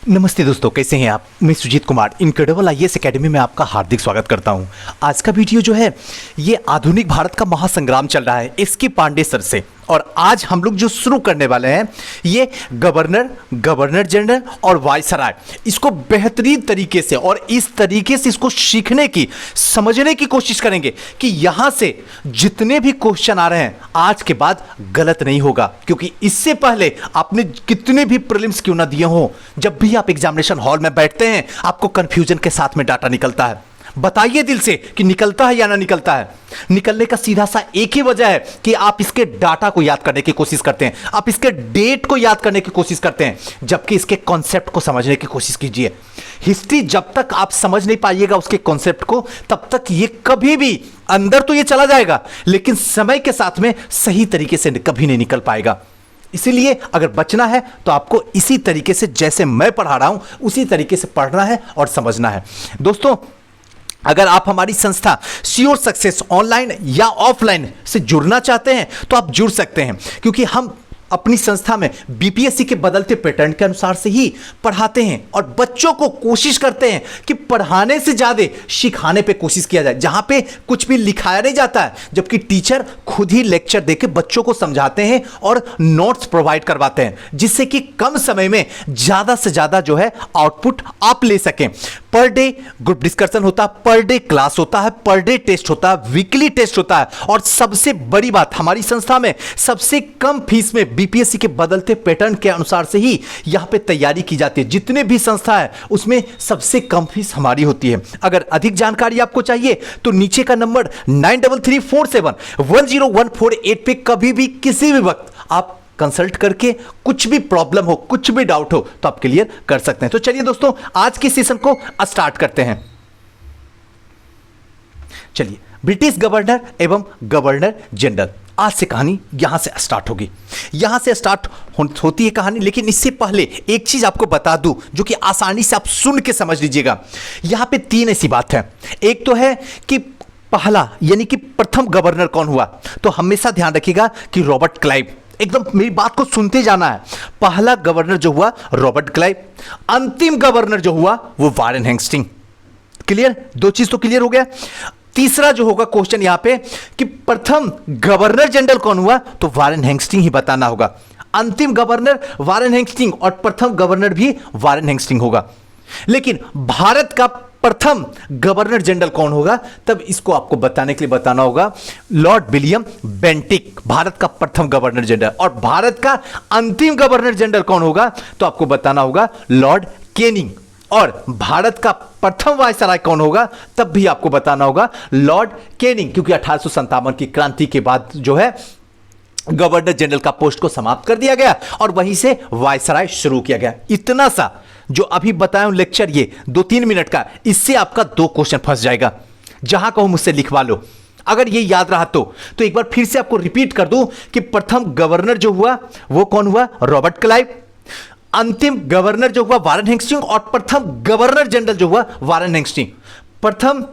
नमस्ते दोस्तों, कैसे हैं आप। मैं Sujit Kumar incredible IAS academy में आपका हार्दिक स्वागत करता हूं। आज का वीडियो जो है ये आधुनिक भारत का महासंग्राम चल रहा है एसके पांडे सर से, और आज हम लोग जो शुरू करने वाले हैं ये गवर्नर जनरल और वायसराय, इसको बेहतरीन तरीके से और इस तरीके से इसको सीखने की समझने की कोशिश करेंगे कि यहां से जितने भी क्वेश्चन आ रहे हैं आज के बाद गलत नहीं होगा, क्योंकि इससे पहले आपने कितने भी प्रीलिम्स क्यों ना दिए हो, जब भी आप एग्जामिनेशन हॉल में बैठते हैं आपको कंफ्यूजन के साथ में डाटा निकलता है। बताइए दिल से कि निकलता है या ना निकलता है। निकलने का सीधा सा एक ही वजह है कि आप इसके डाटा को याद करने की कोशिश करते हैं, आप इसके डेट को याद करने की कोशिश करते हैं, जबकि इसके कॉन्सेप्ट को समझने की कोशिश कीजिए। हिस्ट्री जब तक आप समझ नहीं पाइएगा उसके कॉन्सेप्ट को, तब तक ये कभी भी अंदर तो ये चला जाएगा लेकिन समय के साथ में सही तरीके से कभी नहीं निकल पाएगा। इसीलिए अगर बचना है तो आपको इसी तरीके से, जैसे मैं पढ़ा रहा हूं उसी तरीके से पढ़ना है और समझना है। दोस्तों, अगर आप हमारी संस्था श्योर सक्सेस ऑनलाइन या ऑफलाइन से जुड़ना चाहते हैं तो आप जुड़ सकते हैं, क्योंकि हम अपनी संस्था में बीपीएससी के बदलते पैटर्न के अनुसार से ही पढ़ाते हैं और बच्चों को कोशिश करते हैं कि पढ़ाने से ज्यादा सिखाने पे कोशिश किया जाए, जहां पे कुछ भी लिखाया नहीं जाता है, जबकि टीचर खुद ही लेक्चर देके बच्चों को समझाते हैं और नोट्स प्रोवाइड करवाते हैं, जिससे कि कम समय में ज्यादा से ज्यादा जो है आउटपुट आप ले सकें। पर डे ग्रुप डिस्कशन होता है, पर डे क्लास होता है, पर डे टेस्ट होता है, वीकली टेस्ट होता है, और सबसे बड़ी बात हमारी संस्था में सबसे कम फीस में बीपीएससी के बदलते पैटर्न के अनुसार से ही यहां पे तैयारी की जाती है। जितने भी संस्था है उसमें सबसे कम फीस हमारी होती है। अगर अधिक जानकारी आपको चाहिए तो नीचे का नंबर 9334710148 पे कभी भी किसी भी वक्त आप कंसल्ट करके कुछ भी प्रॉब्लम हो, कुछ भी डाउट हो तो आप क्लियर कर सकते हैं। तो चलिए दोस्तों, आज के सेशन को स्टार्ट करते हैं। चलिए, ब्रिटिश गवर्नर एवं गवर्नर जनरल, आज से कहानी यहां से स्टार्ट होगी। यहां से स्टार्ट होती है कहानी, लेकिन इससे पहले एक चीज आपको बता दूं जो कि आसानी से आप सुन के समझ लीजिएगा। यहां पे तीन ऐसी बात है। एक तो है कि पहला यानी कि प्रथम गवर्नर कौन हुआ, तो हमेशा ध्यान रखिएगा कि रॉबर्ट क्लाइव। एकदम मेरी बात को सुनते जाना है। पहला गवर्नर जो हुआ रॉबर्ट क्लाइव, अंतिम गवर्नर जो हुआ वो वारेन हेस्टिंग। क्लियर? दो चीज तो क्लियर हो गया। तीसरा जो होगा क्वेश्चन यहां पे कि प्रथम गवर्नर जनरल कौन हुआ, तो वारेन हेस्टिंग ही बताना होगा। अंतिम गवर्नर वारेन हेस्टिंग और प्रथम गवर्नर भी वारेन हेस्टिंग होगा। लेकिन भारत का प्रथम गवर्नर जनरल कौन होगा, तब इसको आपको बताने के लिए बताना होगा लॉर्ड विलियम बेंटिक, भारत का प्रथम गवर्नर जनरल। और भारत का अंतिम गवर्नर जनरल कौन होगा, तो आपको बताना होगा लॉर्ड कैनिंग। और भारत का प्रथम वायसराय कौन होगा, तब भी आपको बताना होगा लॉर्ड कैनिंग, क्योंकि 1857 की क्रांति के बाद जो है गवर्नर जनरल का पोस्ट को समाप्त कर दिया गया और वहीं से वायसराय शुरू किया गया। इतना सा जो अभी बताया लेक्चर, ये 2-3 मिनट का, इससे आपका 2 क्वेश्चन फंस जाएगा। जहां कहो मुझसे लिखवा लो। अगर ये याद रहा तो एक बार फिर से आपको रिपीट कर दूं कि प्रथम गवर्नर जो हुआ वो कौन हुआ, रॉबर्ट क्लाइव। अंतिम गवर्नर जो हुआ वारेन हेस्टिंग और प्रथम गवर्नर जनरल जो हुआ वारेन हेस्टिंग। प्रथम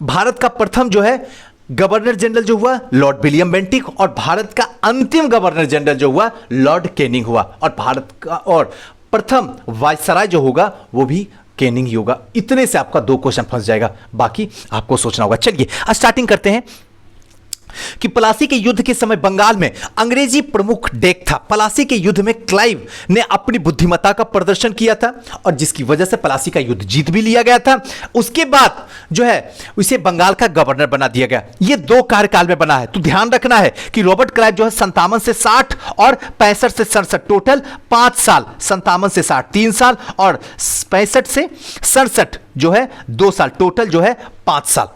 भारत का प्रथम जो है गवर्नर जनरल जो हुआ लॉर्ड विलियम बेंटिक, और भारत का अंतिम गवर्नर जनरल जो हुआ लॉर्ड कैनिंग हुआ। और भारत का और प्रथम वायसराय जो होगा वो भी कैनिंग ही होगा। इतने से आपका 2 क्वेश्चन फंस जाएगा, बाकी आपको सोचना होगा। चलिए स्टार्टिंग करते हैं कि प्लासी के युद्ध के समय बंगाल में अंग्रेजी प्रमुख डेक था। प्लासी के युद्ध में क्लाइव ने अपनी बुद्धिमत्ता का प्रदर्शन किया था और जिसकी वजह से प्लासी का युद्ध जीत भी लिया गया था। उसके बाद जो है उसे बंगाल का गवर्नर बना दिया गया। यह 2 कार्यकाल में बना है, तो ध्यान रखना है कि रॉबर्ट क्लाइव जो है 57 से 60 और 65 से 67, टोटल 5 साल, 57 से 60 3 साल और 65 से 67 जो है 2 साल, टोटल जो है 5 साल।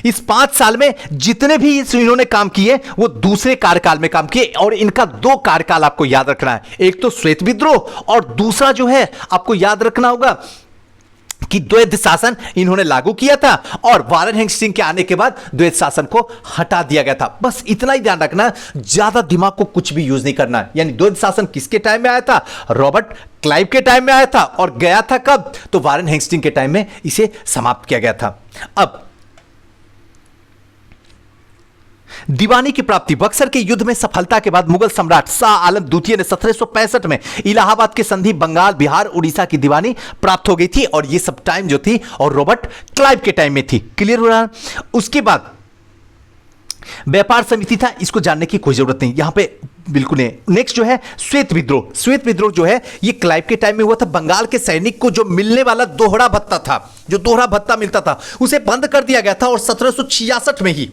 इस 5 साल में जितने भी इन्होंने काम किए वो दूसरे कार्यकाल में काम किए, और इनका 2 कार्यकाल आपको याद रखना है। एक तो श्वेत विद्रोह और दूसरा जो है आपको याद रखना होगा कि द्वैध शासन इन्होंने लागू किया था और वारेन हेस्टिंग के आने के बाद द्वैध शासन को हटा दिया गया था। बस इतना ही ध्यान रखना, ज्यादा दिमाग को कुछ भी यूज नहीं करना है। यानी द्वैध शासन किसके टाइम में आया था, रॉबर्ट क्लाइव के टाइम में आया था, और गया था कब, तो वारेन हेस्टिंग के टाइम में इसे समाप्त किया गया था। अब दीवानी की प्राप्ति। बक्सर के युद्ध में सफलता के बाद मुगल सम्राट शाह आलम द्वितीय ने 1765 में इलाहाबाद के संधि बंगाल, बिहार, उड़ीसा की दीवानी प्राप्त हो गई थी और ये सब टाइम जो थी और रॉबर्ट क्लाइव के टाइम में थी। क्लियर हो रहा? उसके बाद व्यापार समिति था, इसको जानने की कोई जरूरत नहीं यहां पे, बिल्कुल नहीं। नेक्स्ट जो है श्वेत विद्रोह। श्वेत विद्रोह जो है ये क्लाइव के टाइम में हुआ था। बंगाल के सैनिक को जो मिलने वाला दोहरा भत्ता था, जो दोहरा भत्ता मिलता था, उसे बंद कर दिया गया था और 1766 में ही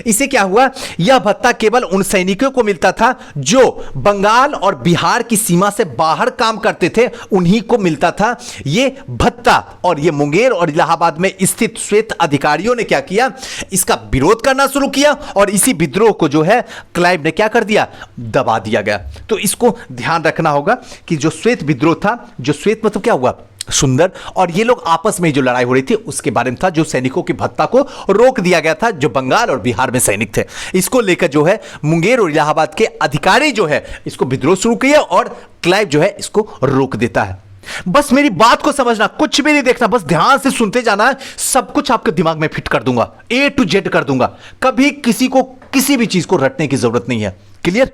इसे क्या हुआ, यह भत्ता केवल उन सैनिकों को मिलता था जो बंगाल और बिहार की सीमा से बाहर काम करते थे, उन्हीं को मिलता था ये भत्ता। और ये मुंगेर और इलाहाबाद में स्थित श्वेत अधिकारियों ने क्या किया, इसका विरोध करना शुरू किया और इसी विद्रोह को जो है क्लाइव ने क्या कर दिया, दबा दिया गया। तो इसको ध्यान रखना होगा कि जो श्वेत विद्रोह था, जो श्वेत मतलब क्या हुआ, सुंदर, और ये लोग आपस में जो लड़ाई हो रही थी उसके बारे में था, जो सैनिकों की भत्ता को रोक दिया गया था, जो बंगाल और बिहार में सैनिक थे। इसको लेकर जो है मुंगेर और इलाहाबाद के अधिकारी जो है इसको विद्रोह शुरू किया और क्लाइव जो है इसको रोक देता है। बस मेरी बात को समझना, कुछ भी नहीं देखना, बस ध्यान से सुनते जाना है, सब कुछ आपके दिमाग में फिट कर दूंगा, A to Z कर दूंगा, कभी किसी को किसी भी चीज को रटने की जरूरत नहीं है। क्लियर?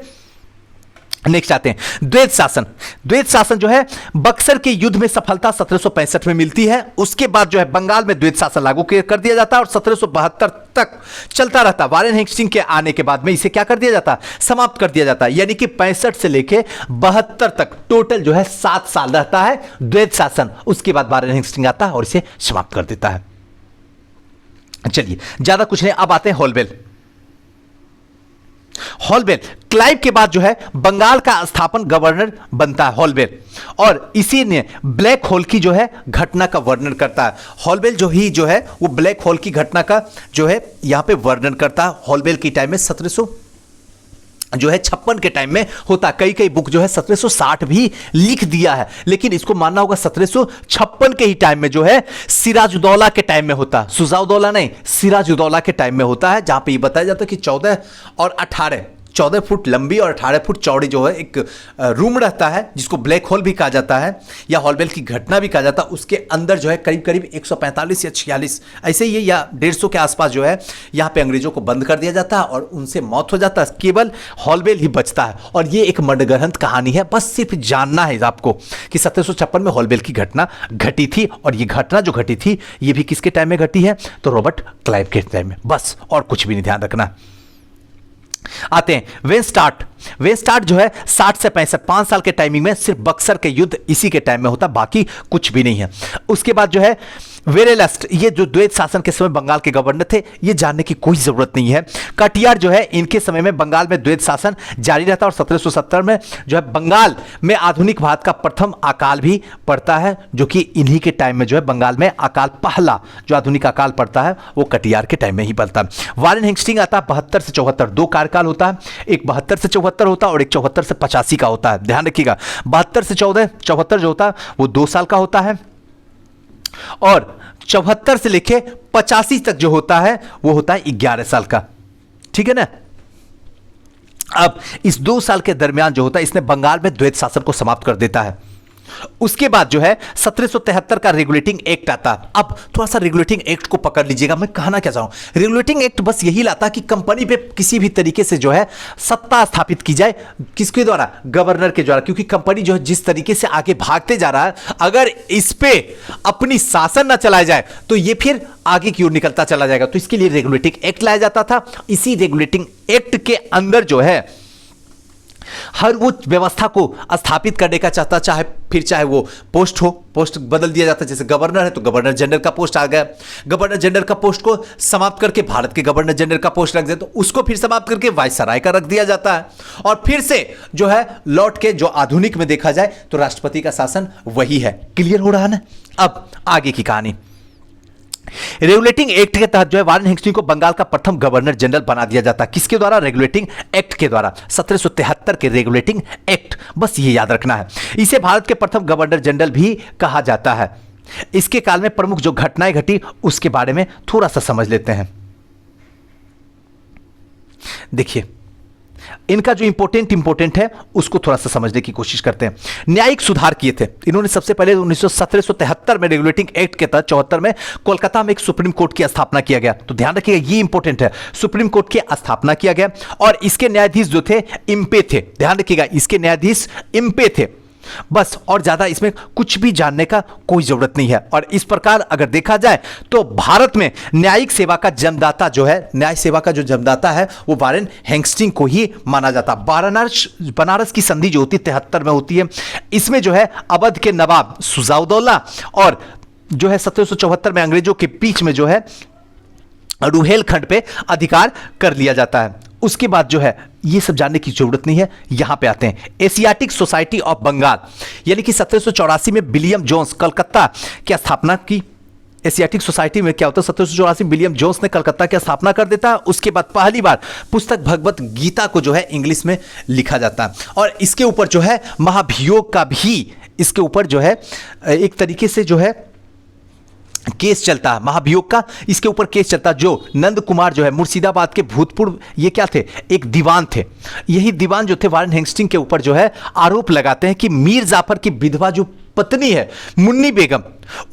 नेक्स्ट आते हैं द्वैत शासन। द्वैत शासन जो है बक्सर के युद्ध में सफलता 1765 में मिलती है। उसके बाद जो है बंगाल में द्वैत शासन लागू कर दिया जाता है और 1772 तक चलता रहता। वारेन हेस्टिंग के आने के बाद में इसे क्या कर दिया जाता, समाप्त कर दिया जाता। यानी कि 65 से लेके 72 तक टोटल जो है 7 साल रहता है द्वैत शासन। उसके बाद वारेन हेस्टिंग आता है और इसे समाप्त कर देता है। चलिए ज्यादा कुछ नहीं, अब आते हैं हॉलबेल। हॉलबेल क्लाइव के बाद जो है बंगाल का स्थापन गवर्नर बनता है हॉलबेल, और इसी ने ब्लैक होल की जो है घटना का वर्णन करता है। हॉलबेल जो है वो ब्लैक होल की घटना का जो है यहां पे वर्णन करता है। हॉलबेल की टाइम में 1700 जो है 56 के टाइम में होता। कई बुक जो है 1760 भी लिख दिया है, लेकिन इसको मानना होगा 1756 के ही टाइम में जो है सिराजुद्दौला के टाइम में होता। सुजाउद्दौला नहीं, सिराजुद्दौला के टाइम में होता है, जहां पे ये बताया जाता है कि 14 और 18 14 फुट लंबी और 18 फुट चौड़ी जो है एक रूम रहता है, जिसको ब्लैक होल भी कहा जाता है या हॉलबेल की घटना भी कहा जाता है। उसके अंदर जो है करीब 145 या 46 ऐसे ही या 150 के आसपास जो है यहाँ पे अंग्रेजों को बंद कर दिया जाता है और उनसे मौत हो जाता है। केवल हॉलबेल ही बचता है और ये एक मर्डग्रंथ कहानी है। बस सिर्फ जानना है आपको कि 1756 में हॉलबेल की घटना घटी थी, और ये घटना जो घटी थी ये भी किसके टाइम में घटी है, तो रॉबर्ट क्लाइव के टाइम में। बस और कुछ भी नहीं, ध्यान रखना। आते हैं वेस्टार्ट। वेस्टार्ट जो है 60 से 65 5 साल के टाइमिंग में सिर्फ बक्सर के युद्ध इसी के टाइम में होता, बाकी कुछ भी नहीं है। उसके बाद जो है वेरेलस्ट, ये जो द्वैत शासन के समय बंगाल के गवर्नर थे, ये जानने की कोई जरूरत नहीं है। कटियार जो है इनके समय में बंगाल में द्वैत शासन जारी रहता और 1770 में जो है बंगाल में आधुनिक भारत का प्रथम अकाल भी पड़ता है, जो कि इन्हीं के टाइम में जो है बंगाल में अकाल, पहला जो आधुनिक अकाल पड़ता है वो कटियार के टाइम में ही पड़ता है। वारेन हेस्टिंग आता है 72 से 74, 2 कार्यकाल होता है, एक 72 से 74 होता है और एक 74 से 85 का होता है। ध्यान रखिएगा 72 से 74 जो होता है वो 2 साल का होता है, और 74 से लेके 85 तक जो होता है वो होता है 11 साल का। ठीक है ना? अब इस 2 साल के दरमियान जो होता है इसने बंगाल में द्वैत शासन को समाप्त कर देता है। उसके बाद जो है 1773 का रेगुलेटिंग एक्ट आता। अब थोड़ा सा रेगुलेटिंग एक्ट को पकड़ लीजिएगा, मैं कहना क्या चाहूं, रेगुलेटिंग एक्ट बस यही लाता कि कंपनी पे किसी भी तरीके से जो है सत्ता स्थापित की जाए, किसके द्वारा, गवर्नर के द्वारा, क्योंकि कंपनी जो है जिस तरीके से आगे भागते जा रहा है, अगर इस पे अपनी शासन ना चलाया जाए तो ये फिर आगे की ओर निकलता चला जाएगा। तो इसके लिए रेगुलेटिंग एक्ट लाया जाता था। इसी रेगुलेटिंग एक्ट के अंदर जो है हर वो व्यवस्था को स्थापित करने का चाहता, चाहे वो पोस्ट बदल दिया जाता। जैसे गवर्नर है तो गवर्नर जनरल का पोस्ट आ गया, गवर्नर जनरल का पोस्ट को समाप्त करके भारत के गवर्नर जनरल का पोस्ट रख दिया, तो उसको फिर समाप्त करके वायसराय का रख दिया जाता है, और फिर से जो है लौट के जो आधुनिक में देखा जाए तो राष्ट्रपति का शासन वही है। क्लियर हो रहा है ना? अब आगे की कहानी। रेगुलेटिंग एक्ट के तहत जो है वारेन हेस्टिंग को बंगाल का प्रथम गवर्नर जनरल बना दिया जाता है। किसके द्वारा? रेगुलेटिंग एक्ट के द्वारा, 1773 के रेगुलेटिंग एक्ट। बस ये याद रखना है। इसे भारत के प्रथम गवर्नर जनरल भी कहा जाता है। इसके काल में प्रमुख जो घटनाएं घटी उसके बारे में थोड़ा सा समझ लेते हैं। देखिए इनका जो इंपोर्टेंट है उसको थोड़ा सा समझने की कोशिश करते हैं। न्यायिक सुधार किए थे इन्होंने सबसे पहले 1773 में रेगुलेटिंग एक्ट के तहत 74 में कोलकाता में एक सुप्रीम कोर्ट की स्थापना किया गया। तो ध्यान रखिएगा ये इंपॉर्टेंट है, सुप्रीम कोर्ट की स्थापना किया गया और इसके न्यायाधीश जो थे इम्पे थे। ध्यान रखिएगा इसके न्यायाधीश इम्पे थे, बस, और ज्यादा इसमें कुछ भी जानने का कोई जरूरत नहीं है। और इस प्रकार अगर देखा जाए तो भारत में न्यायिक सेवा का जन्मदाता जो है, न्याय सेवा का जो जन्मदाता है वो वारेन हेस्टिंग्स को ही माना जाता। बनारस की संधि जो होती है 73 में होती है, इसमें जो है अवध के नवाब सुजाउद्दौला और जो है 1774 में अंग्रेजों के बीच में जो है रुहेलखंड पे अधिकार कर लिया जाता है। उसके बाद जो है ये सब जानने की जरूरत नहीं है, यहां पे आते हैं एशियाटिक सोसाइटी ऑफ बंगाल, यानी कि 1784 में विलियम जोन्स कलकत्ता की स्थापना की। एशियाटिक सोसाइटी में क्या होता है, 1784 विलियम जोन्स ने कलकत्ता की स्थापना कर देता है। उसके बाद पहली बार पुस्तक भगवत गीता को जो है इंग्लिश में लिखा जाता है और इसके ऊपर जो है महाभियोग का भी इसके ऊपर जो है एक तरीके से जो है केस चलता है, महाभियोग का इसके ऊपर केस चलता है। जो नंद कुमार जो है मुर्शिदाबाद के भूतपूर्व ये क्या थे, एक दीवान थे। यही दीवान जो थे वारेन हेस्टिंग्स के ऊपर जो है आरोप लगाते हैं कि मीर जाफर की विधवा जो पत्नी है मुन्नी बेगम,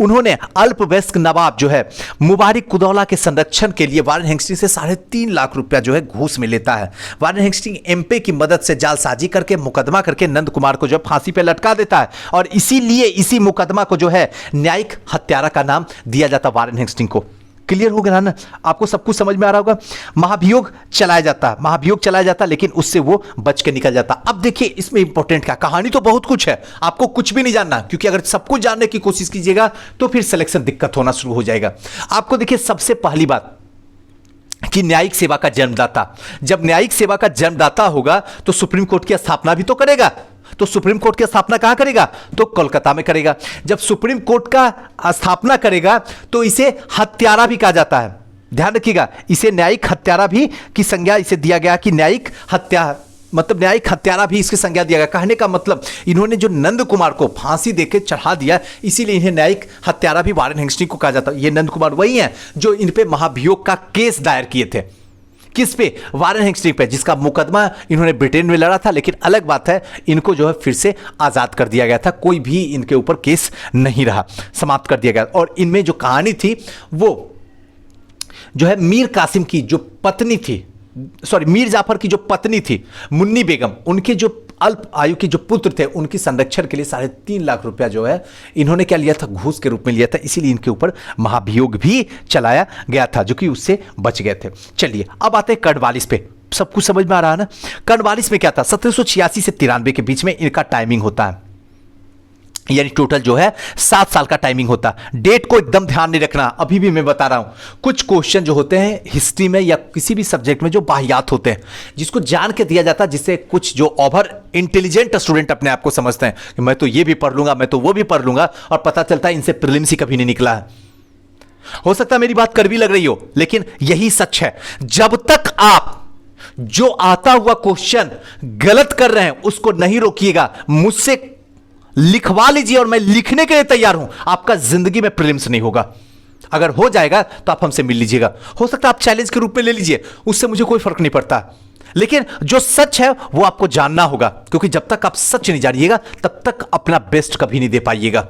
उन्होंने अल्पवयस्क नवाब जो है मुबारिक कुदौला के संरक्षण के लिए वारेन हेस्टिंग्स से 3.5 लाख रुपया जो है घूस में लेता है। वारेन हेस्टिंग्स एमपी की मदद से जालसाजी करके मुकदमा करके नंद कुमार को जो फांसी पे लटका देता है और इसीलिए इसी मुकदमा को जो है न्यायिक हत्यारा का नाम दिया जाता वारेन हेस्टिंग्स को। क्लियर हो गया ना, आपको सब कुछ समझ में आ रहा होगा। महाभियोग चलाया जाता लेकिन उससे वो बच के निकल जाता। अब देखिए इसमें इंपॉर्टेंट क्या, कहानी तो बहुत कुछ है, आपको कुछ भी नहीं जानना, क्योंकि अगर सब कुछ जानने की कोशिश कीजिएगा तो फिर सिलेक्शन दिक्कत होना शुरू हो जाएगा। आपको देखिए सबसे पहली बात कि न्यायिक सेवा का जन्मदाता, जब न्यायिक सेवा का जन्मदाता होगा तो सुप्रीम कोर्ट की स्थापना भी तो करेगा। तो सुप्रीम कोर्ट की स्थापना कहां करेगा, तो कोलकाता में करेगा। जब सुप्रीम कोर्ट का स्थापना करेगा तो इसे हत्यारा भी कहा जाता है। ध्यान रखिएगा इसे न्यायिक हत्यारा भी की संज्ञा इसे दिया गया कि न्यायिक हत्या मतलब न्यायिक हत्यारा भी इसकी संज्ञा दिया गया। कहने का मतलब इन्होंने जो नंद कुमार को फांसी देके चढ़ा दिया इसीलिए इन्हें न्यायिक हत्यारा भी वारेन हेस्टिंग्स को कहा जाता है। ये नंद कुमार वही हैं जो इन पे महाभियोग का केस दायर किए थे। किस पे, वारेन हेस्टिंग्स पे, जिसका मुकदमा इन्होंने ब्रिटेन में लड़ा था। लेकिन अलग बात है इनको जो है फिर से आज़ाद कर दिया गया था, कोई भी इनके ऊपर केस नहीं रहा, समाप्त कर दिया गया। और इनमें जो कहानी थी वो जो है मीर कासिम की जो पत्नी थी, सॉरी मीर जाफर की जो पत्नी थी मुन्नी बेगम, उनके जो अल्प आयु के जो पुत्र थे उनकी संरक्षण के लिए 3.5 लाख रुपया जो है इन्होंने क्या लिया था, घूस के रूप में लिया था। इसीलिए इनके ऊपर महाभियोग भी चलाया गया था जो कि उससे बच गए थे। चलिए अब आते हैं कर्नवालिस पे। सब कुछ समझ में आ रहा है ना। कर्नवालिस में क्या था, 1786 से 93 के बीच में इनका टाइमिंग होता है, यानी टोटल जो है 7 साल का टाइमिंग होता। डेट को एकदम ध्यान नहीं रखना, अभी भी मैं बता रहा हूं। कुछ क्वेश्चन जो होते हैं हिस्ट्री में या किसी भी सब्जेक्ट में जो बाहियात होते हैं, जिसको जान के दिया जाता है, जिससे कुछ जो ओवर इंटेलिजेंट स्टूडेंट अपने आप को समझते हैं कि मैं तो ये भी पढ़ लूंगा, मैं तो वो भी पढ़ लूंगा, और पता चलता है इनसे प्रीलिम्स ही कभी नहीं निकला है। हो सकता है मेरी बात कड़वी लग रही हो, लेकिन यही सच है। जब तक आप जो आता हुआ क्वेश्चन गलत कर रहे हैं उसको नहीं रोकिएगा, मुझसे लिखवा लीजिए और मैं लिखने के लिए तैयार हूं, आपका जिंदगी में प्रीलिम्स नहीं होगा। अगर हो जाएगा तो आप हमसे मिल लीजिएगा, हो सकता है आप चैलेंज के रूप में ले लीजिए, उससे मुझे कोई फर्क नहीं पड़ता। लेकिन जो सच है वो आपको जानना होगा, क्योंकि जब तक आप सच नहीं जानिएगा तब तक अपना बेस्ट कभी नहीं दे पाइएगा।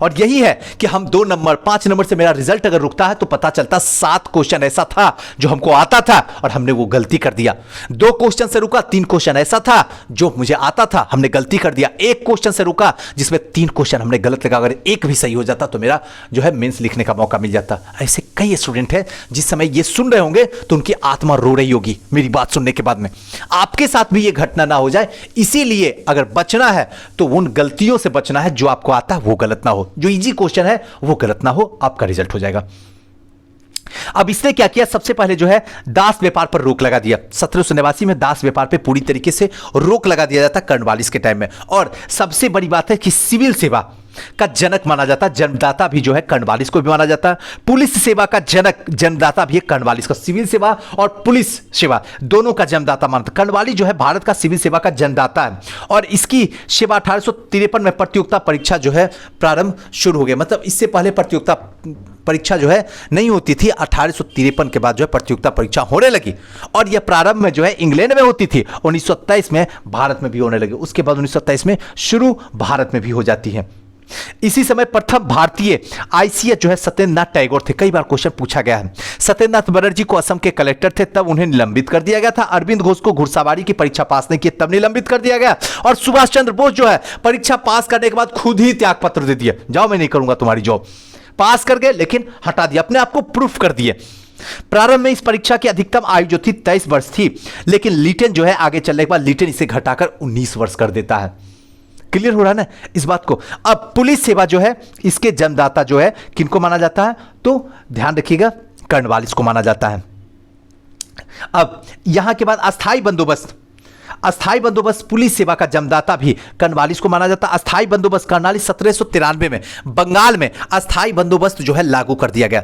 और यही है कि हम 2 नंबर 5 नंबर से मेरा रिजल्ट अगर रुकता है तो पता चलता 7 क्वेश्चन ऐसा था जो हमको आता था और हमने वो गलती कर दिया। 2 क्वेश्चन से रुका, 3 क्वेश्चन ऐसा था जो मुझे आता था, हमने गलती कर दिया। 1 क्वेश्चन से रुका जिसमें 3 क्वेश्चन हमने गलत लगा, अगर एक भी सही हो जाता तो मेरा जो है मेंस लिखने का मौका मिल जाता। ऐसे कई स्टूडेंट हैं जिस समय ये सुन रहे होंगे तो उनकी आत्मा रो रही होगी मेरी बात सुनने के बाद में। आपके साथ भी ये घटना ना हो जाए, इसीलिए अगर बचना है तो उन गलतियों से बचना है, जो आपको आता है वो गलत ना हो, जो इजी क्वेश्चन है वो गलत ना हो, आपका रिजल्ट हो जाएगा। अब इसने क्या किया, सबसे पहले जो है दास व्यापार पर रोक लगा दिया। 1789 में दास व्यापार पे पूरी तरीके से रोक लगा दिया जाता कर्नवालिस के टाइम में। और सबसे बड़ी बात है कि सिविल सेवा का जनक माना जाता है, जन्मदाता भी जो है कर्नवालिस को भी माना जाता है। पुलिस सेवा का जनक जन्मदाता भी है कर्नवालिस का। सिविल सेवा और पुलिस सेवा दोनों का जन्मदाता मानता है। कर्नवालिस जो है भारत का सिविल सेवा का जन्मदाता है और इसकी सेवा 1853 में प्रतियोगिता परीक्षा जो है प्रारंभ शुरू हो गया। मतलब इससे पहले प्रतियोगिता परीक्षा जो है नहीं होती थी, 1853 के बाद जो है प्रतियोगिता परीक्षा होने लगी और यह प्रारंभ में जो है इंग्लैंड में होती थी, 1927 में भारत में भी होने लगी, उसके बाद 1927 में शुरू भारत में भी हो जाती है। इसी समय प्रथम भारतीय आईसीएस जो है सत्येंद्र नाथ टैगोर थे। कई बार क्वेश्चन पूछा गया है। सत्येंद्र नाथ बनर्जी को असम के कलेक्टर थे, तब उन्हें निलंबित कर दिया गया था। अरविंद घोष को घुड़सवारी की परीक्षा पास नहीं की, तब निलंबित कर दिया गया। और सुभाष चंद्र बोस जो है परीक्षा पास करने के बाद खुद ही त्याग पत्र दे दिया, जाओ मैं नहीं करूंगा तुम्हारी जॉब। पास कर गए लेकिन हटा दिया, अपने आप को प्रूफ कर दिए। प्रारंभ में इस परीक्षा की अधिकतम आयु जो थी 23 वर्ष थी, लेकिन लिटन जो है आगे चलने के बाद लिटन इसे घटाकर 19 वर्ष कर देता है। क्लियर हो रहा है ना इस बात को। अब पुलिस सेवा जो है इसके जन्मदाता जो है किनको माना जाता है, तो ध्यान रखिएगा कर्नवालिस को माना जाता है। अब यहां के बाद अस्थाई बंदोबस्त, अस्थाई बंदोबस्त पुलिस सेवा का जन्मदाता भी कर्नवालिस को माना जाता है। अस्थाई बंदोबस्त कर्नवालिस 1793 में बंगाल में अस्थाई बंदोबस्त जो है लागू कर दिया गया।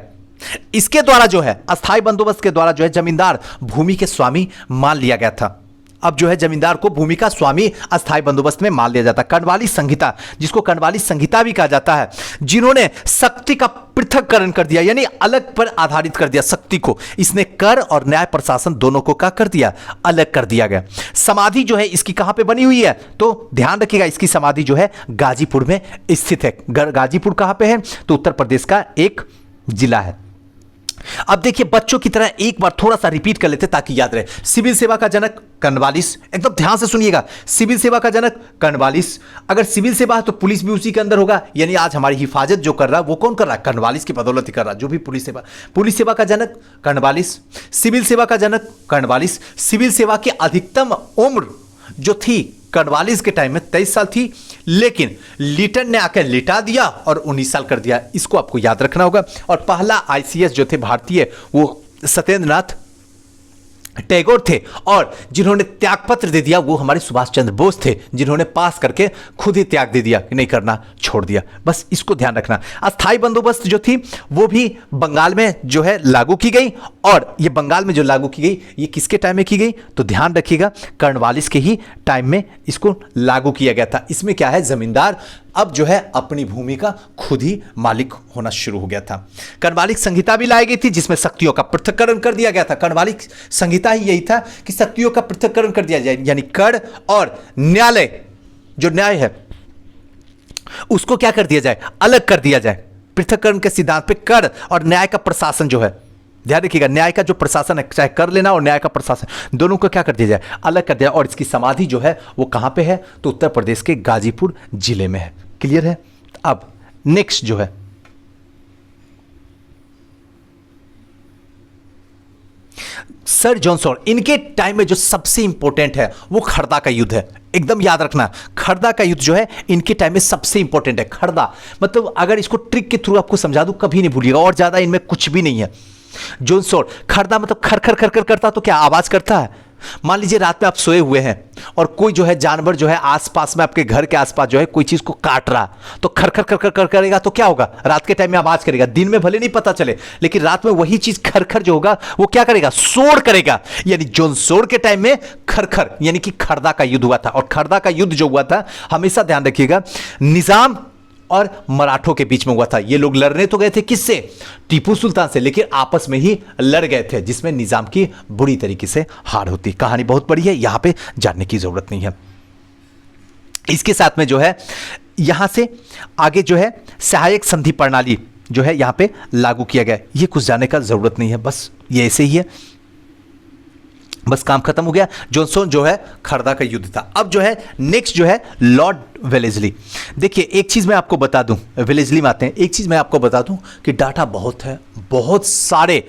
इसके द्वारा जो है अस्थाई बंदोबस्त के द्वारा जो है जमींदार भूमि के स्वामी मान लिया गया था। अब जो है जमींदार को भूमि का स्वामी अस्थाई बंदोबस्त में मान लिया जाता है। कर्नवालिस संहिता, जिसको कर्नवालिस संहिता भी कहा जाता है, जिन्होंने शक्ति का पृथक्करण कर दिया, यानी अलग पर आधारित कर दिया शक्ति को। इसने कर और न्याय प्रशासन दोनों को क्या कर दिया, अलग कर दिया गया। समाधि जो है इसकी कहां पे बनी हुई है, तो ध्यान रखिएगा इसकी समाधि जो है गाजीपुर में स्थित है। गाजीपुर कहां पे है, तो उत्तर प्रदेश का एक जिला है। अब देखिए बच्चों की तरह एक बार थोड़ा सा रिपीट कर लेते ताकि याद रहे। सिविल सेवा का जनक कर्नवालिस, एकदम ध्यान से सुनिएगा। सिविल सेवा का जनक कर्नवालिस, अगर सिविल सेवा है तो पुलिस भी उसी के अंदर होगा, यानी आज हमारी हिफाजत जो कर रहा है वो कौन कर रहा है, कर्नवालिस की बदौलत ही कर रहा है। जो भी पुलिस सेवा का जनक कर्नवालिस, सिविल सेवा का जनक कर्नवालिस। सिविल सेवा की अधिकतम उम्र जो थी कर्नवालिस के टाइम में 23 साल थी, लेकिन लिटन ने आकर लिटा दिया और 19 साल कर दिया। इसको आपको याद रखना होगा। और पहला आईसीएस जो थे भारतीय वो सत्येंद्र नाथ टैगोर थे, और जिन्होंने त्यागपत्र दे दिया वो हमारे सुभाष चंद्र बोस थे, जिन्होंने पास करके खुद ही त्याग दे दिया कि नहीं करना, छोड़ दिया। बस इसको ध्यान रखना। अस्थाई बंदोबस्त जो थी वो भी बंगाल में जो है लागू की गई, और ये बंगाल में जो लागू की गई ये किसके टाइम में की गई, तो ध्यान रखिएगा कर्नवालिस के ही टाइम में इसको लागू किया गया था। इसमें क्या है, जमींदार अब जो है अपनी भूमि का खुद ही मालिक होना शुरू हो गया था। कर्नवालिस संहिता भी लाई गई थी जिसमें शक्तियों का पृथक्करण कर दिया गया था। कर्नवालिस संहिता ही यही था कि शक्तियों का पृथक्करण कर दिया जाए, यानी कर और न्यायालय जो न्याय है उसको क्या कर दिया जाए, अलग कर दिया जाए। पृथक्करण के सिद्धांत पे कर और न्याय का प्रशासन जो है, ध्यान रखिएगा, न्याय का जो प्रशासन है, चाहे कर लेना और न्याय का प्रशासन दोनों को क्या कर दिया जाए, अलग कर दिया। और इसकी समाधि जो है वो कहां पे है, तो उत्तर प्रदेश के गाजीपुर जिले में है। क्लियर है। अब नेक्स्ट जो है सर जॉन सॉल्ट, इनके टाइम में जो सबसे इंपॉर्टेंट है वो खरदा का युद्ध है। एकदम याद रखना, खरदा का युद्ध जो है इनके टाइम में सबसे इंपॉर्टेंट है। खरदा मतलब अगर इसको ट्रिक के थ्रू आपको समझा दूं कभी नहीं भूलिएगा, और ज्यादा इनमें कुछ भी नहीं है। जॉन सॉल्ट, खरदा मतलब खर खर खर खर करता तो क्या आवाज करता है। मान लीजिए रात में आप सोए हुए हैं और कोई जो है जानवर जो है आसपास में, आपके घर के आसपास जो है कोई चीज को काट रहा, तो खर खर खर खर करेगा तो क्या होगा, रात के टाइम में आवाज करेगा। दिन में भले नहीं पता चले, लेकिन रात में वही चीज खर खर जो होगा वो क्या करेगा, शोर करेगा। यानी जॉन सॉल्ट के टाइम में खर खर यानी कि खरदा का युद्ध हुआ था। और खरदा का युद्ध जो हुआ था, हमेशा ध्यान रखिएगा, निजाम और मराठों के बीच में हुआ था। ये लोग लड़ने तो गए थे किससे, टीपू सुल्तान से, लेकिन आपस में ही लड़ गए थे, जिसमें निजाम की बुरी तरीके से हार होती। कहानी बहुत बड़ी है, यहां पे जानने की जरूरत नहीं है। इसके साथ में जो है यहां से आगे जो है सहायक संधि प्रणाली जो है यहां पे लागू किया गया। ये कुछ जानने का जरूरत नहीं है, बस ये ऐसे ही है, बस काम खत्म हो गया। जॉनसन जो है खरदा का युद्ध था। अब जो है नेक्स्ट जो है लॉर्ड वेलेस्ली। देखिए एक चीज मैं आपको बता दूं, वेलेस्ली में आते हैं, एक चीज मैं आपको बता दूं कि डाटा बहुत है, बहुत सारे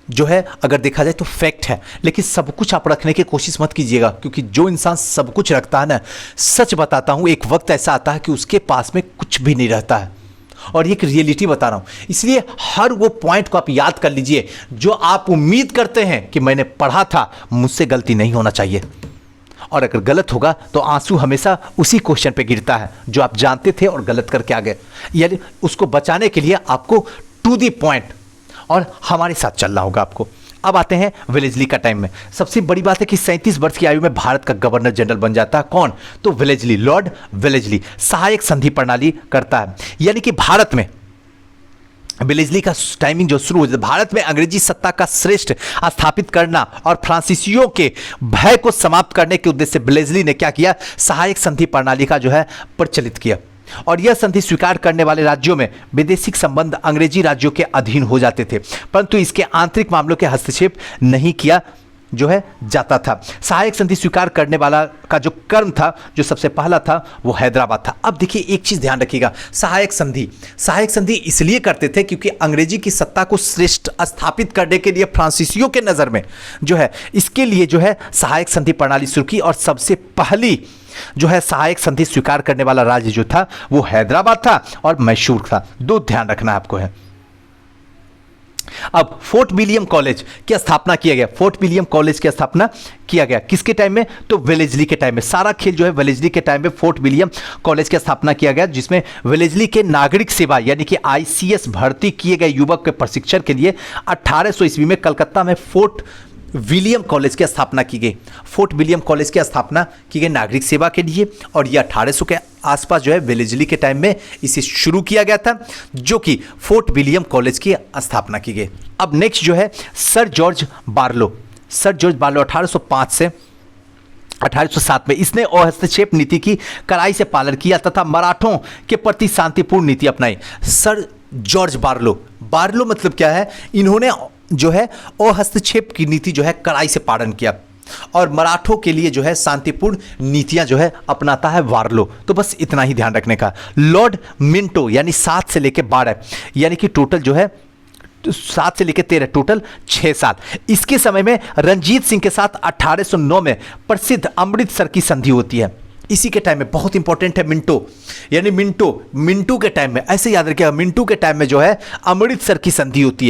जो है अगर देखा जाए तो फैक्ट है, लेकिन सब कुछ आप रखने की कोशिश मत कीजिएगा, क्योंकि जो इंसान सब कुछ रखता है ना, सच बताता हूं एक वक्त ऐसा आता है कि उसके पास में कुछ भी नहीं रहता है। और ये एक रियलिटी बता रहा हूं, इसलिए हर वो पॉइंट को आप याद कर लीजिए जो आप उम्मीद करते हैं कि मैंने पढ़ा था, मुझसे गलती नहीं होना चाहिए। और अगर गलत होगा तो आंसू हमेशा उसी क्वेश्चन पे गिरता है जो आप जानते थे और गलत करके आ गए। यानी उसको बचाने के लिए आपको टू द पॉइंट और हमारे साथ चलना होगा आपको। अब आते हैं वेलेस्ली का टाइम में। सबसे बड़ी बात है कि 37 वर्ष की आयु में भारत का गवर्नर जनरल बन जाता है कौन? तो वेलेस्ली, लॉर्ड वेलेस्ली सहायक संधि प्रणाली करता है। यानी कि भारत में वेलेस्ली का टाइमिंग जो शुरू हो जाता है, भारत में अंग्रेजी सत्ता का श्रेष्ठ स्थापित करना और फ्रांसीसियों के भय को समाप्त करने के उद्देश्य से वेलेस्ली ने क्या किया? सहायक संधि प्रणाली का जो है प्रचलित किया। और यह संधि स्वीकार करने वाले राज्यों में विदेशी संबंध अंग्रेजी राज्यों के अधीन हो जाते थे, परंतु इसके आंतरिक मामलों के हस्तक्षेप नहीं किया जो है जाता था। सहायक संधि स्वीकार करने वाला का जो कर्म था, जो सबसे पहला था, वो हैदराबाद था। अब देखिए एक चीज ध्यान रखिएगा, सहायक संधि इसलिए करते थे क्योंकि अंग्रेजी की सत्ता को श्रेष्ठ स्थापित करने के लिए फ्रांसीसियों के नजर में जो है, इसके लिए जो है सहायक संधि प्रणाली शुरू की। और सबसे पहली जो है सहायक संधि स्वीकार करने वाला राज्य जो था वो हैदराबाद था और मैसूर था। दो ध्यान रखना आपको है। अब फोर्ट विलियम कॉलेज की स्थापना किया गया। फोर्ट विलियम कॉलेज की स्थापना किया गया किसके टाइम में? तो वेलेस्ली के टाइम में। सारा खेल जो है वेलेस्ली के टाइम में फोर्ट विलियम कॉलेज की स्थापना किया गया, जिसमें वेलेस्ली के नागरिक सेवा यानी कि आईसीएस भर्ती किए गए युवक के प्रशिक्षण के लिए 1800 ईस्वी में कलकत्ता में फोर्ट विलियम कॉलेज की स्थापना की गई। फोर्ट विलियम कॉलेज की स्थापना की गई नागरिक सेवा के लिए, और यह 1800 के आसपास जो है वेलेस्ली के टाइम में इसे शुरू किया गया था, जो कि फोर्ट विलियम कॉलेज की स्थापना की गई। अब नेक्स्ट जो है सर जॉर्ज बार्लो 1805 से 1807 में इसने अहस्तक्षेप नीति की कड़ाई से पालन किया तथा मराठों के प्रति शांतिपूर्ण नीति अपनाई। सर जॉर्ज बार्लो मतलब क्या है? इन्होंने जो है अहस्तक्षेप की नीति जो है कड़ाई से पालन किया और मराठों के लिए जो है शांतिपूर्ण नीतियां जो है अपनाता है वार्लो। तो बस इतना ही ध्यान रखने का। लॉर्ड मिंटो यानी 7 से लेकर 12 यानी कि टोटल जो है 7 से लेकर 13 टोटल 6 साल। इसके समय में रंजीत सिंह के साथ 1809 में प्रसिद्ध अमृतसर की संधि होती है। इसी के टाइम में बहुत इंपॉर्टेंट है मिंटो, यानी मिंटू के टाइम में, ऐसे याद रखिएगा, मिंटू के टाइम में जो है अमृतसर की संधि होती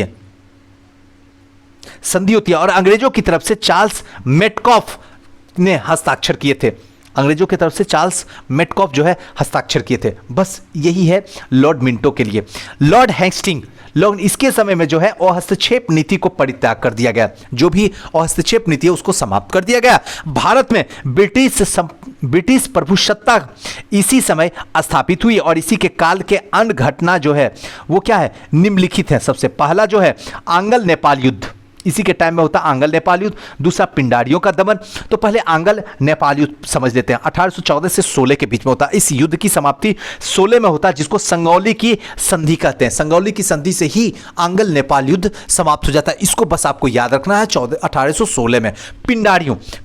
है और अंग्रेजों की तरफ से चार्ल्स मेटकॉफ ने हस्ताक्षर किए थे। अंग्रेजों की तरफ से चार्ल्स मेटकॉफ जो है हस्ताक्षर किए थे। बस यही है लॉर्ड मिंटो के लिए। लॉर्ड हेस्टिंग इसके समय में जो है अहस्तक्षेप नीति को परित्याग कर दिया गया। जो भी अहस्तक्षेप नीति है उसको समाप्त कर दिया गया। भारत में ब्रिटिश प्रभुसत्ता इसी समय स्थापित हुई और इसी के काल के अन्य घटना जो है वो क्या है? निम्नलिखित है। सबसे पहला जो है आंग्ल नेपाल युद्ध, इसी के टाइम में होता आंग्ल नेपाल युद्ध। दूसरा पिंडारियों का दमन। तो पहले आंग्ल नेपाल युद्ध समझ लेते हैं। 1814 से 16 के बीच में होता। इस युद्ध की समाप्ति 16 में होता, जिसको संगौली की संधि कहते हैं। संगौली की संधि से ही आंग्ल नेपाल युद्ध समाप्त हो जाता है। इसको बस आपको याद रखना है। 1816 में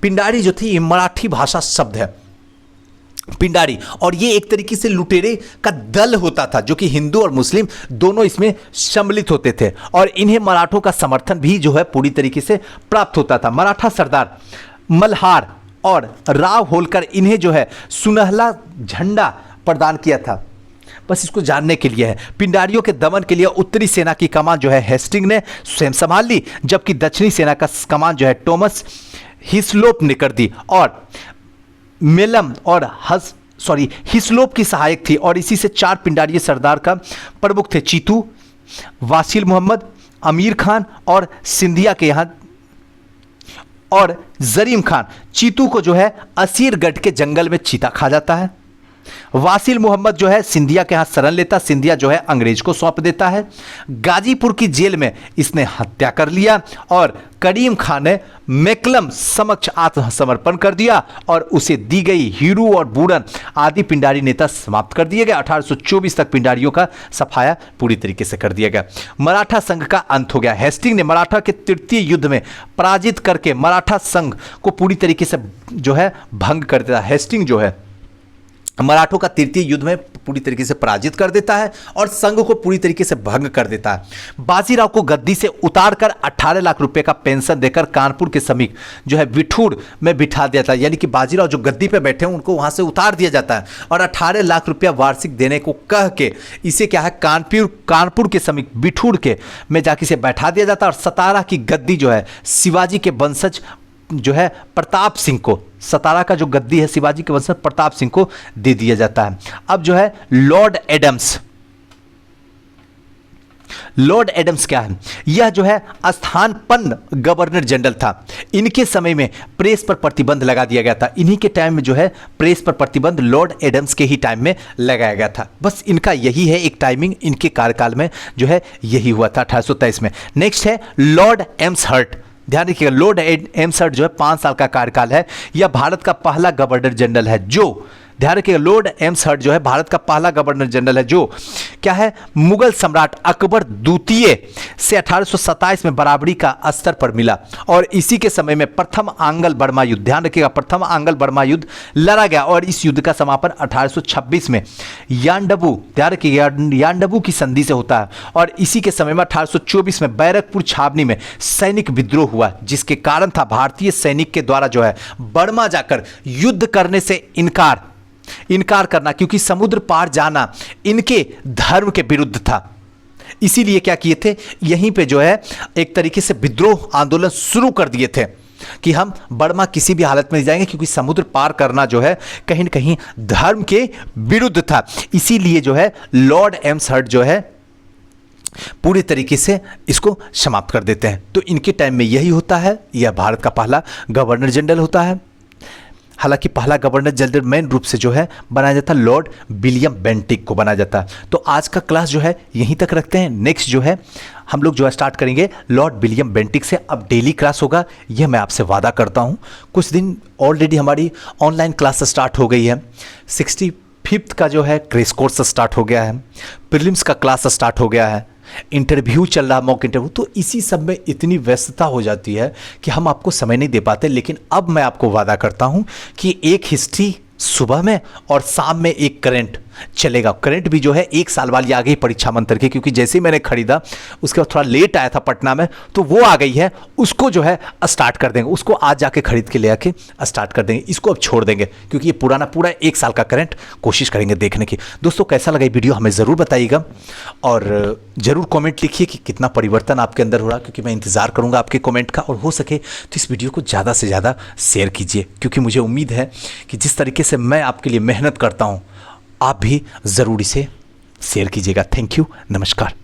पिंडारी जो थी मराठी भाषा शब्द है पिंडारी, और ये एक तरीके से लुटेरे का दल होता था जो कि हिंदू और मुस्लिम दोनों इसमें सम्मिलित होते थे, और इन्हें मराठों का समर्थन भी जो है पूरी तरीके से प्राप्त होता था। मराठा सरदार मल्हार और राव होलकर इन्हें जो है सुनहला झंडा प्रदान किया था। बस इसको जानने के लिए है। पिंडारियों के दमन के लिए उत्तरी सेना की कमान जो है हेस्टिंग ने स्वयं संभाल ली, जबकि दक्षिणी सेना का कमान जो है थॉमस हिस्लोप ने कर दी, और मेलम और हिस्लोप की सहायक थी। और इसी से 4 पिंडारी सरदार का प्रमुख थे, चीतू, वासिल मोहम्मद, अमीर खान और सिंधिया के यहाँ और जरीम खान। चीतू को जो है असीरगढ़ के जंगल में चीता खा जाता है। वासिल मोहम्मद जो है सिंधिया के हाथ शरण लेता, सिंधिया जो है अंग्रेज को सौंप देता है। गाजीपुर की जेल में इसने हत्या कर लिया और करीम खान ने मैकलम समक्ष आत्मसमर्पण कर दिया और उसे दी गई हीरू और बूरन आदि पिंडारी नेता समाप्त कर दिए गए। 1824 तक पिंडारियों का सफाया पूरी तरीके से कर दिया गया। मराठा संघ का अंत हो गया। हेस्टिंग ने मराठा के तृतीय युद्ध में पराजित करके मराठा संघ को पूरी तरीके से जो है भंग कर देता। हेस्टिंग जो है मराठों का तृतीय युद्ध में पूरी तरीके से पराजित कर देता है और संघ को पूरी तरीके से भंग कर देता है। बाजीराव को गद्दी से उतारकर 18 लाख रुपए का पेंशन देकर कानपुर के समीप जो है विठूर में बिठा दिया था। यानी कि बाजीराव जो गद्दी पे बैठे हैं उनको वहां से उतार दिया जाता है और 18 लाख रुपया वार्षिक देने को कह के इसे क्या है कानपुर के समीप विठूर के में जाके इसे बैठा दिया जाता है और 17 की गद्दी जो है शिवाजी के वंशज जो है प्रताप सिंह को, सतारा का जो गद्दी है शिवाजी के वंशज प्रताप सिंह को दे दिया जाता है। अब जो है लॉर्ड एडम्स, लॉर्ड एडम्स क्या है? यह जो है स्थानपन्न गवर्नर जनरल था। इनके समय में प्रेस पर प्रतिबंध लगा दिया गया था। इन्हीं के टाइम में जो है प्रेस पर प्रतिबंध लॉर्ड एडम्स के ही टाइम में लगाया गया था। बस इनका यही है एक टाइमिंग, इनके कार्यकाल में जो है यही हुआ था 1823 में। नेक्स्ट है लॉर्ड एम्सहर्ट। ध्यान रखिएगा, लॉर्ड एम्सहर्ट जो है 5 साल का कार्यकाल है। यह भारत का पहला गवर्नर जनरल है जो, ध्यान रखिएगा, लॉर्ड एम्सहर्ट जो है भारत का पहला गवर्नर जनरल है जो क्या है, मुगल सम्राट अकबर द्वितीय से 1827 में बराबरी का स्तर पर मिला और इसी के समय में प्रथम आंग्ल बर्मा युद्ध, ध्यान रखिएगा, प्रथम आंग्ल बर्मा युद्ध लड़ा गया और इस युद्ध का समापन 1826 में यांडबू, ध्यान रखिएगा, यांडबू की संधि से होता है और इसी के समय में 1824 में बैरकपुर छावनी में सैनिक विद्रोह हुआ, जिसके कारण था भारतीय सैनिक के द्वारा जो है बर्मा जाकर युद्ध करने से इनकार करना, क्योंकि समुद्र पार जाना इनके धर्म के विरुद्ध था। इसीलिए क्या किए थे, यहीं पे जो है एक तरीके से विद्रोह आंदोलन शुरू कर दिए थे कि हम बर्मा किसी भी हालत में नहीं जाएंगे, क्योंकि समुद्र पार करना जो है कहीं न कहीं धर्म के विरुद्ध था। इसीलिए जो है लॉर्ड एम्सहर्ट जो है पूरी तरीके से इसको समाप्त कर देते हैं। तो इनके टाइम में यही होता है, यह भारत का पहला गवर्नर जनरल होता है। हालांकि पहला गवर्नर जनरल मेन रूप से जो है बनाया जाता है लॉर्ड विलियम बेंटिक को बनाया जाता है। तो आज का क्लास जो है यहीं तक रखते हैं। नेक्स्ट जो है हम लोग जो है स्टार्ट करेंगे लॉर्ड विलियम बेंटिक से। अब डेली क्लास होगा, यह मैं आपसे वादा करता हूँ। कुछ दिन ऑलरेडी हमारी ऑनलाइन क्लास स्टार्ट हो गई है। 65th का जो है क्रेश कोर्स स्टार्ट हो गया है, प्रीलिम्स का क्लास स्टार्ट हो गया है, इंटरव्यू चल रहा, मॉक इंटरव्यू। तो इसी सब में इतनी व्यस्तता हो जाती है कि हम आपको समय नहीं दे पाते। लेकिन अब मैं आपको वादा करता हूं कि एक हिस्ट्री सुबह में और शाम में एक करंट चलेगा। करंट भी जो है 1 साल वाली आ गई परीक्षा मंत्र की, क्योंकि जैसे ही मैंने खरीदा उसके बाद थोड़ा लेट आया था पटना में, तो वो आ गई है। उसको जो है स्टार्ट कर देंगे, उसको आज जाके खरीद के ले आके स्टार्ट कर देंगे। इसको अब छोड़ देंगे क्योंकि ये पुराना पूरा 1 साल का करंट कोशिश करेंगे देखने की। दोस्तों कैसा लगा ये वीडियो हमें ज़रूर बताइएगा और ज़रूर कॉमेंट लिखिए कि कितना परिवर्तन आपके अंदर हो रहा, क्योंकि मैं इंतज़ार करूँगा आपके कॉमेंट का। और हो सके तो इस वीडियो को ज़्यादा से ज़्यादा शेयर कीजिए, क्योंकि मुझे उम्मीद है कि जिस तरीके से मैं आपके लिए मेहनत करता हूँ आप भी ज़रूर इसे शेयर कीजिएगा। थैंक यू, नमस्कार।